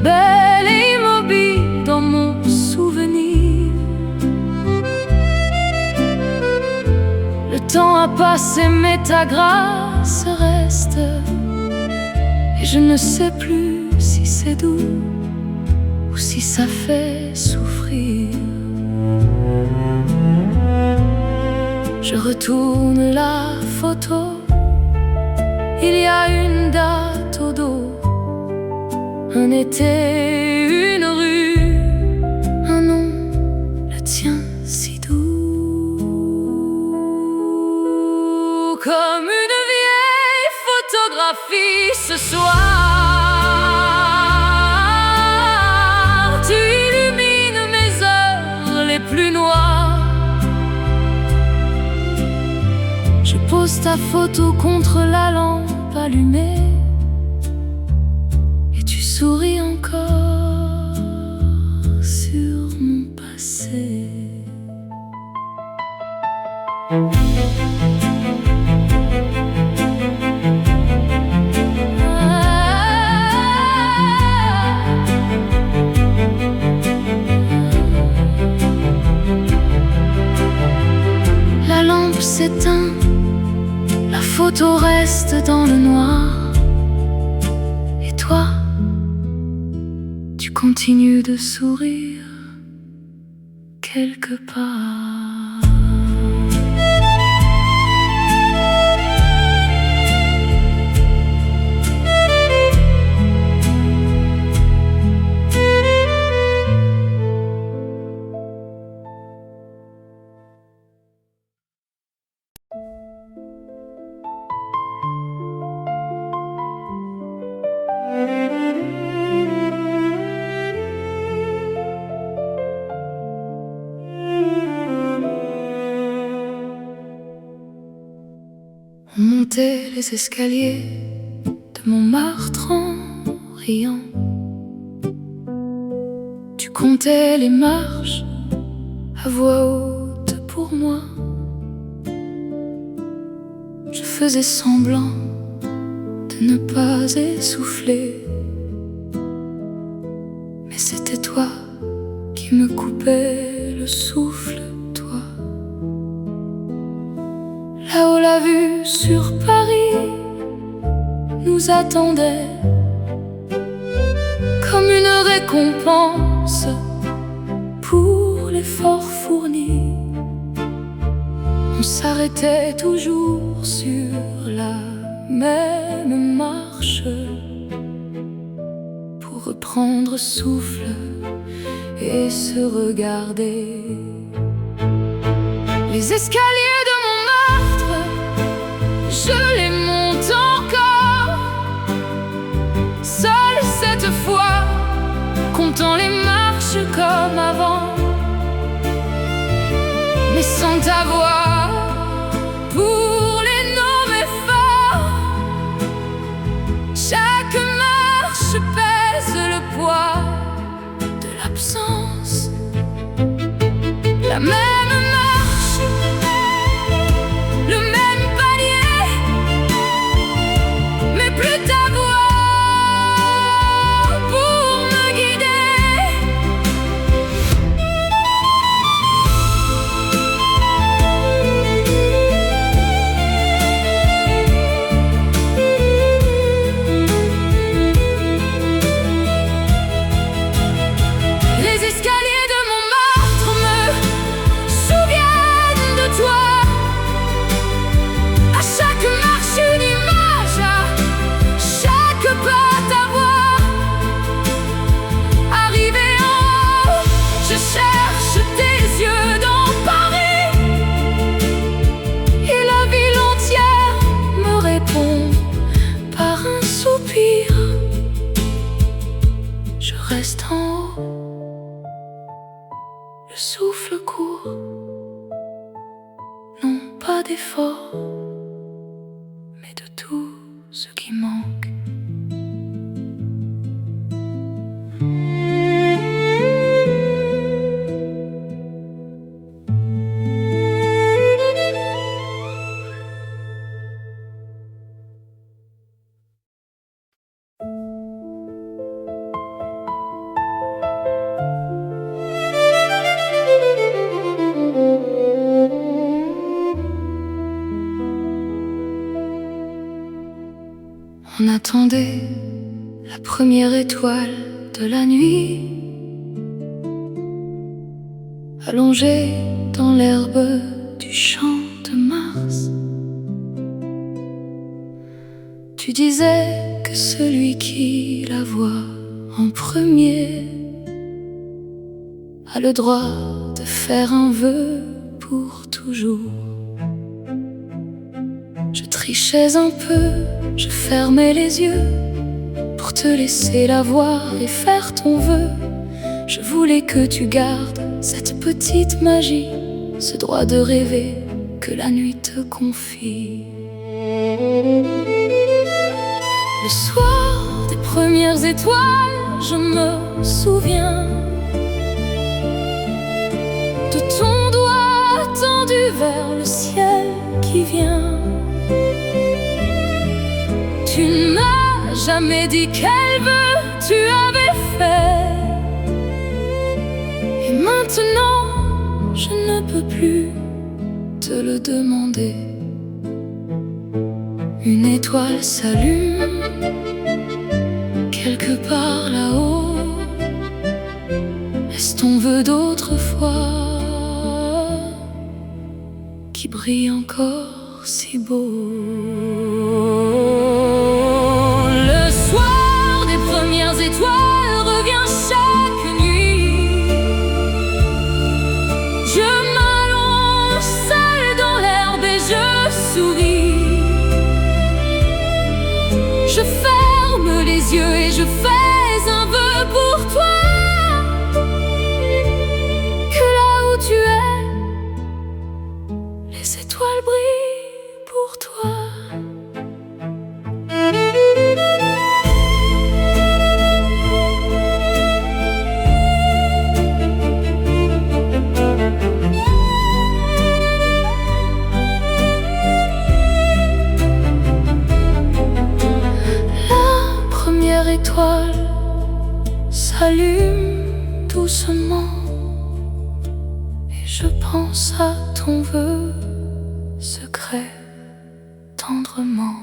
belle et immobile dans mon souvenir. Le temps a passé mais ta grâce reste, et je ne sais plus si c'est doux ou si ça fait souffrir. Je retourne la photo, il y a une date au dos, un été, une rue, un nom, le tien si doux. Comme une vieille photographie ce soir, plus noir. Je pose ta photo contre la lampe allumée, et tu souris encore sur mon passé. s'éteint, la photo photos restent dans le noir. Et toi, tu continues de sourire quelque part. On montait les escaliers de Montmartre en riant. Tu comptais les marches à voix haute pour moi. Je faisais semblant de ne pas essouffler, mais c'était toi qui me coupais le souffle, toi. Là-haut la vue sur Paris nous attendait comme une récompense pour l'effort fourni. On s'arrêtait toujours sur la même marche pour reprendre souffle et se regarder. Les escaliers de Montmartre, je les monte encore, seul cette fois, comptant les marches comme avant, mais sans ta voix pour les nommer fort. Chaque marche pèse le poids de l'absence. La même marche, le même palier, mais plus ta voix pour me guider. Les escaliers de Montmartre me souviennent de toi. À chaque marche une image, à chaque pas ta voix. Arrivé en haut, je cherche tes yeux dans Paris, et la ville entière me répond par un soupir. Je reste en haut, le souffle court, non pas d'effort, mais de tout ce qui manque. On attendait la première étoile de la nuit, allongée dans l'herbe du champ de Mars. Tu disais que celui qui la voit en premier a le droit de faire un vœu pour toujours. Je trichais un peu, je fermais les yeux pour te laisser la voir et faire ton vœu. Je voulais que tu gardes cette petite magie, ce droit de rêver que la nuit te confie. Le soir des premières étoiles, je me souviens de ton doigt tendu vers le ciel qui vient. Tu ne m'as jamais dit quel vœu tu avais fait, et maintenant je ne peux plus te le demander. Une étoile s'allume quelque part là-haut. Est-ce ton vœu d'autrefois qui brille encore si beau? Le soir des premières étoiles revient chaque nuit. Je m'allonge seule dans l'herbe et je souris. Je ferme les yeux et je fais un vœu pour toi. Que là où tu es, les étoiles brillent pour toi. Étoile s'allume doucement et je pense à ton vœu secret tendrement.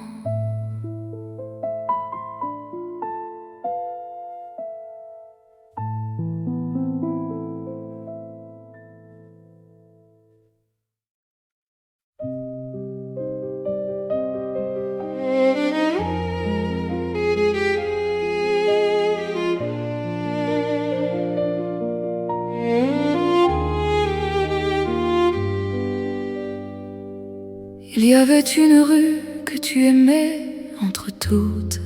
Il y avait une rue que tu aimais entre toutes,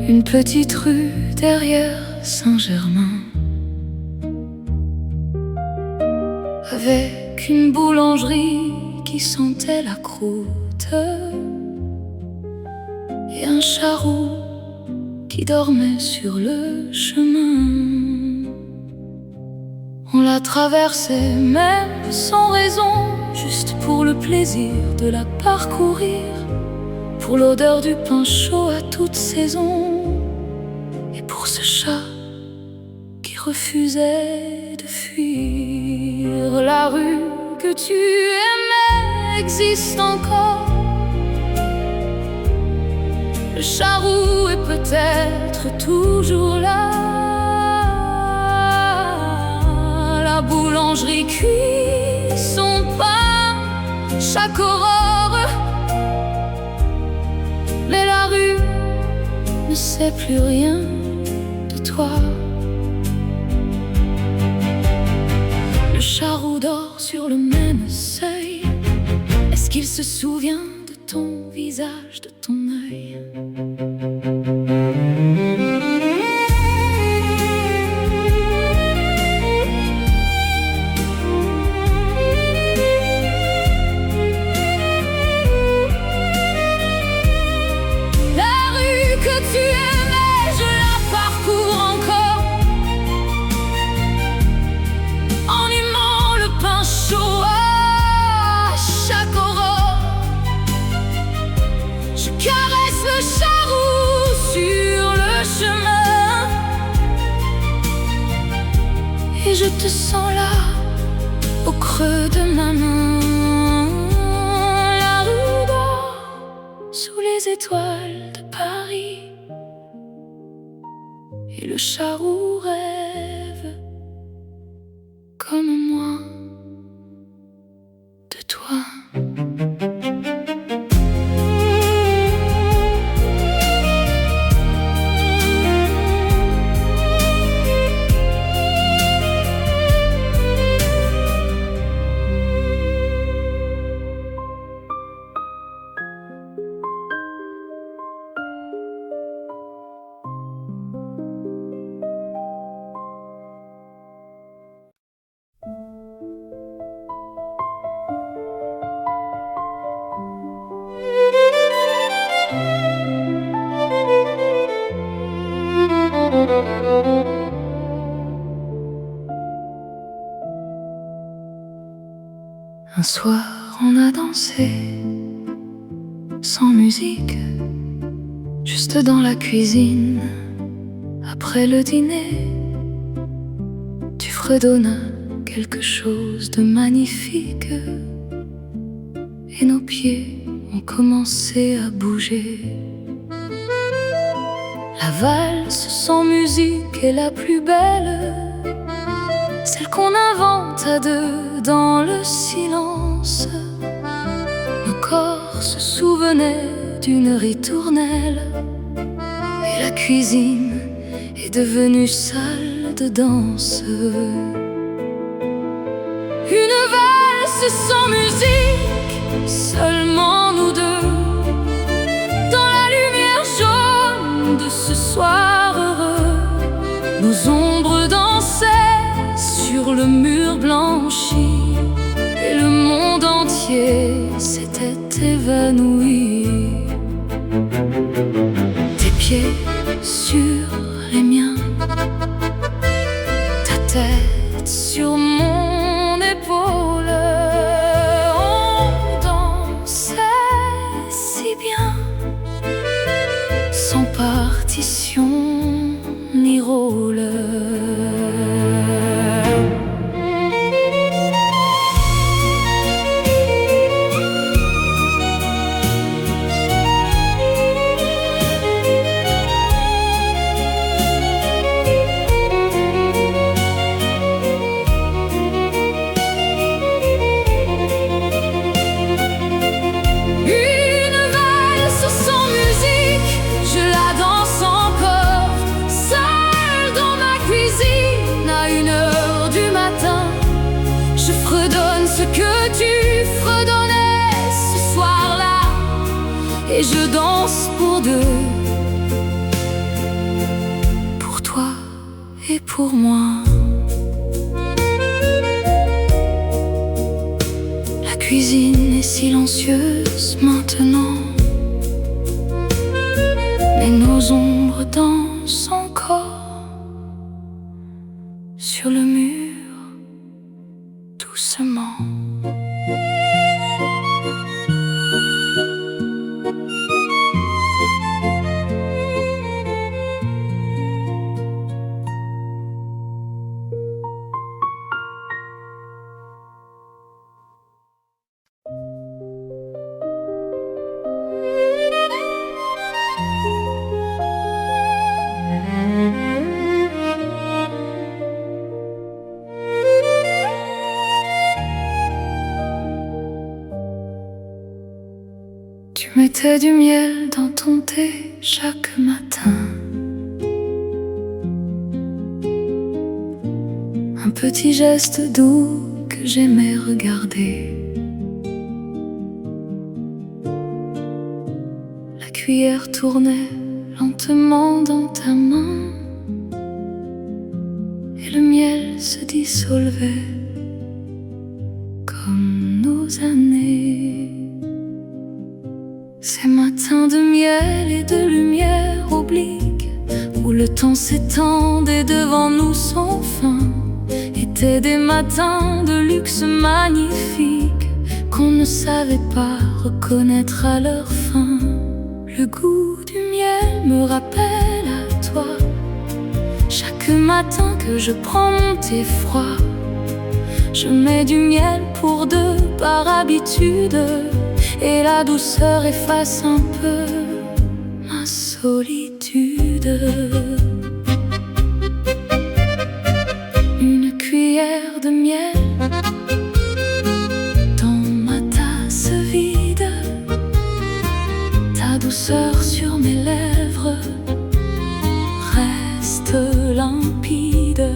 une petite rue derrière Saint-Germain, avec une boulangerie qui sentait la croûte et un charrou qui dormait sur le chemin. On l'a traversée même sans raison, juste pour le plaisir de la parcourir, pour l'odeur du pain chaud à toute saison, et pour ce chat qui refusait de fuir. La rue que tu aimais existe encore. Le charrou est peut-être toujours là. La boulangerie cuit son pain chaque aurore, mais la rue ne sait plus rien de toi. Le charrou dort sur le même seuil. Est-ce qu'il se souvient de ton visage, de ton œil? Et je te sens là, au creux de ma main. La rue dort sous les étoiles de Paris, et le charrou rêve comme moi de toi. Un soir on a dansé sans musique, juste dans la cuisine. Après le dîner, tu fredonnas quelque chose de magnifique, et nos pieds ont commencé à bouger. La valse sans musique est la plus belle, celle qu'on invente à deux dans le silence. Nos corps se souvenaient d'une ritournelle, et la cuisine est devenue salle de danse. Une valse sans musique, seulement nous deux, dans la lumière jaune de ce soir heureux. Nos ombres dansaient sur le mur blanchi, et le monde entier s'était évanoui. Tes pieds sur les miens, ta tête sur mon épaule, on dansait si bien, sans partition ni rôle. Je fredonne ce que tu fredonnais ce soir-là, et je danse pour deux, pour toi et pour moi. La cuisine est silencieuse maintenant, mais nos ombres dansent encore sur le mur. Doucement. Tu mettais du miel dans ton thé chaque matin, un petit geste doux que j'aimais regarder. La cuillère tournait lentement dans ta main, et le miel se dissolvait comme nos années. Ces matins de miel et de lumière oblique, où le temps s'étendait devant nous sans fin, étaient des matins de luxe magnifique qu'on ne savait pas reconnaître à leur fin. Le goût du miel me rappelle à toi, chaque matin que je prends mon thé froid. Je mets du miel pour deux par habitude, et la douceur efface un peu ma solitude. Une cuillère de miel dans ma tasse vide, ta douceur sur mes lèvres reste limpide.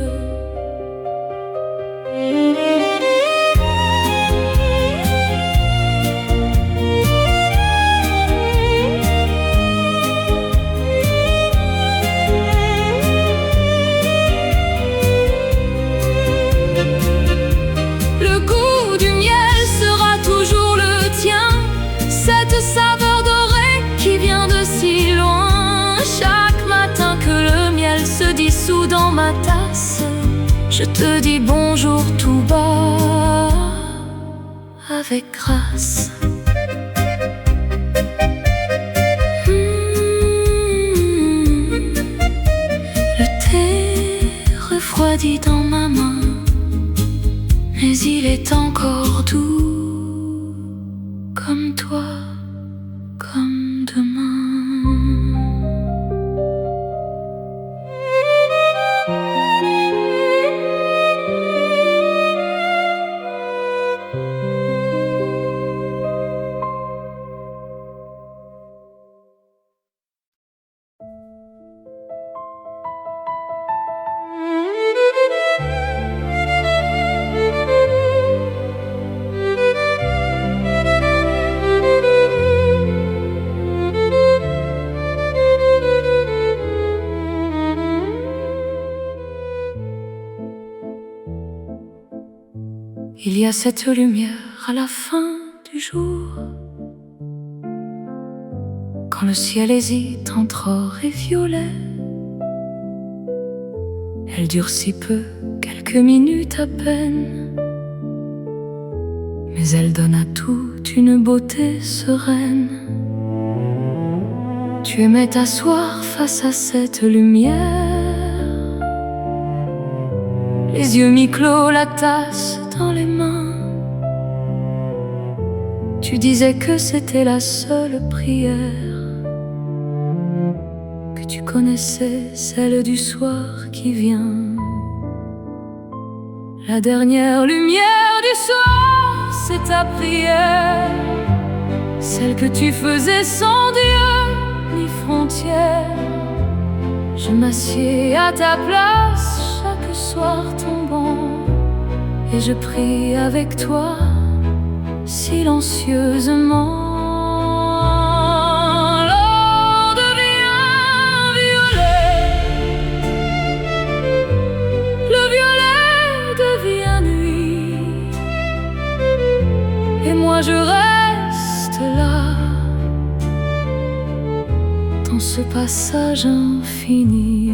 Saveur dorée qui vient de si loin. Chaque matin que le miel se dissout dans ma tasse, je te dis bonjour tout bas, avec grâce. Le thé refroidit dans ma main, mais il est encore doux comme Il y a cette lumière à la fin du jour, quand le ciel hésite entre or et violet. Elle dure si peu, quelques minutes à peine, mais elle donne à tout une beauté sereine. Tu aimais t'asseoir face à cette lumière, les yeux mi-clos, la tasse dans les mains. Tu disais que c'était la seule prière que tu connaissais, celle du soir qui vient. La dernière lumière du soir, c'est ta prière, celle que tu faisais sans Dieu ni frontières. Je m'assieds à ta place chaque soir tombant, et je prie avec toi silencieusement. L'or devient violet, le violet devient nuit, et moi je reste là dans ce passage infini.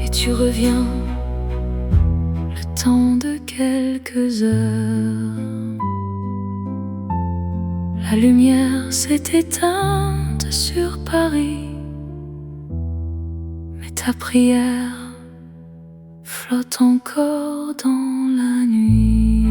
Tu reviens, le temps de quelques heures. La lumière s'est éteinte sur Paris, mais ta prière flotte encore dans la nuit.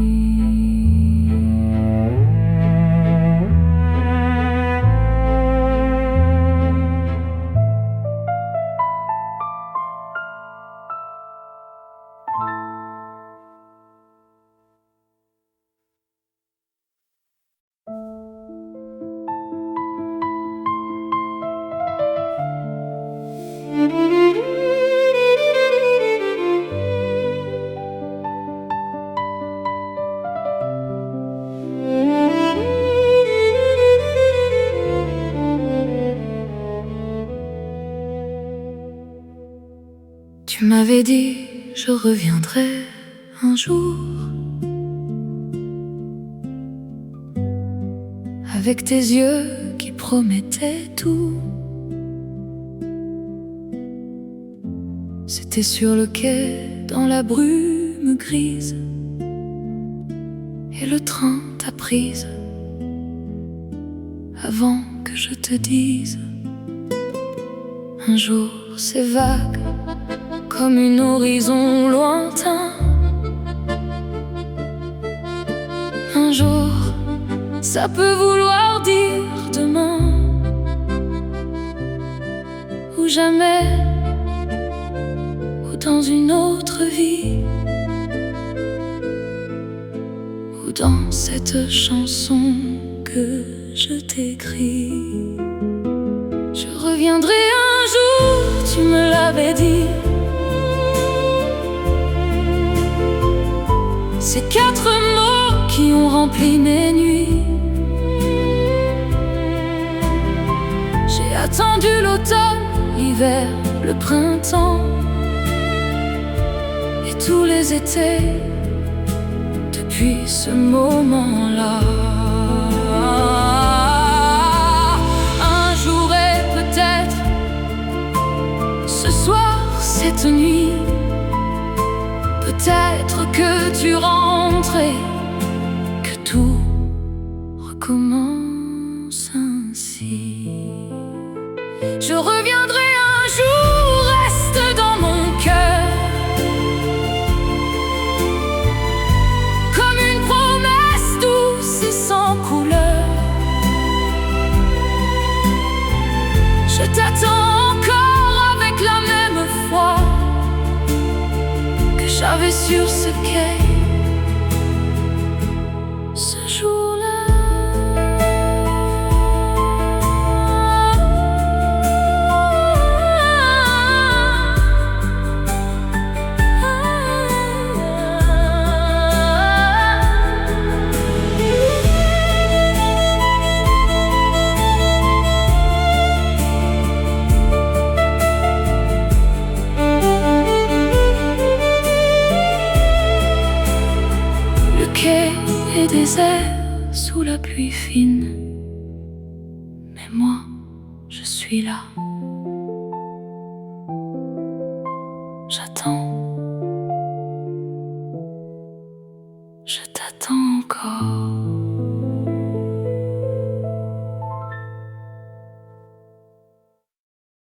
Tu m'avais dit, je reviendrai un jour, avec tes yeux qui promettaient tout. C'était sur le quai, dans la brume grise, et le train t'a prise, avant que je te dise. Un jour c'est vague, comme un horizon lointain. Un jour, ça peut vouloir dire demain, ou jamais, ou dans une autre vie, ou dans cette chanson que je t'écris. Je reviendrai un jour, tu me l'avais dit. Ces 4 mots qui ont rempli mes nuits. J'ai attendu l'automne, l'hiver, le printemps et tous les étés depuis ce moment-là. Un jour et peut-être ce soir, cette nuit, peut-être que tu rentres et que tout recommence ainsi. Je reviendrai un jour, reste dans mon cœur, comme une promesse douce et sans couleur. Je t'attends avait sur ce quai. Ce jour-là, le quai est désert sous la pluie fine, mais moi, je suis là.